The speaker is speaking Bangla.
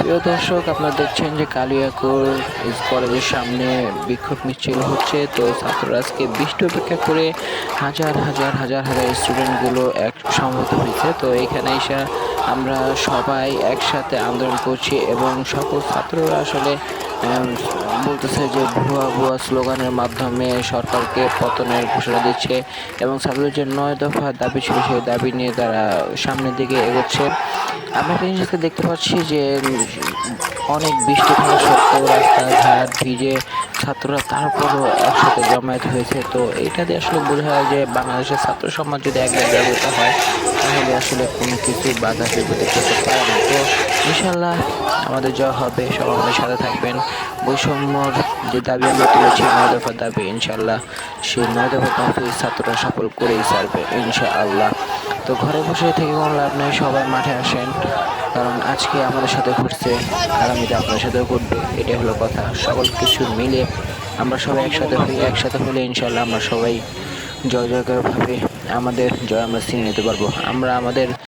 প্রিয় দর্শক, আপনারা দেখছেন যে কালিয়াকৈর কলেজের সামনে বিক্ষোভ মিছিল হচ্ছে। তো ছাত্ররা আজকে বৃষ্টি উপেক্ষা করে হাজার হাজার হাজার হাজার স্টুডেন্টগুলো এক সমবেত হয়েছে। তো এখানে এসে আমরা সবাই একসাথে আন্দোলন করছি এবং সকল ছাত্ররা আসলে বলতেছে যে ভুয়া ভুয়া স্লোগানের মাধ্যমে সরকারকে পতনের ঘোষণা দিচ্ছে এবং ছাত্রদের যে 9 দফা দাবি ছিল সেই দাবি নিয়ে তারা সামনের দিকে এগোচ্ছে। আমরা একটা জিনিস দেখতে পাচ্ছি যে অনেক বৃষ্টি থাকা সত্ত্বেও রাস্তাঘাট ভিজে ছাত্ররা তারপরও একসাথে জমায়েত হয়েছে। তো এটা দিয়ে আসলে বোঝা যায় যে বাংলাদেশের ছাত্র সমাজ যদি একবার জাগ্রত হয় তাহলে আসলে কোনো কিছু বাধা বিপত্তি করতে পারে না। তো ইনশাল্লাহ আমাদের জয় হবে, সবাই আমাদের সাথে থাকবেন। বৈষম্যর যে দাবি আমরা তুলেছি 9 দফার দাবি, ইনশাল্লাহ সেই 9 দফার দাবি ছাত্ররা সফল করেই ছাড়বে ইনশাআল্লাহ। তো ঘরে বসে থেকে কোনো লাভ নেই, সবাই মাঠে আসেন, কারণ আজকে আমাদের সাথে ঘটছে আগামীতে আপনার সাথেও ঘটবে, এটাই হলো কথা। সকল কিছু মিলে আমরা সবাই একসাথে হই, একসাথে হলে ইনশাল্লাহ আমরা সবাই জয় জয়কার ভাবে আমাদের জয় আমরা ছিনিয়ে নিতে পারবো। আমরা আমাদের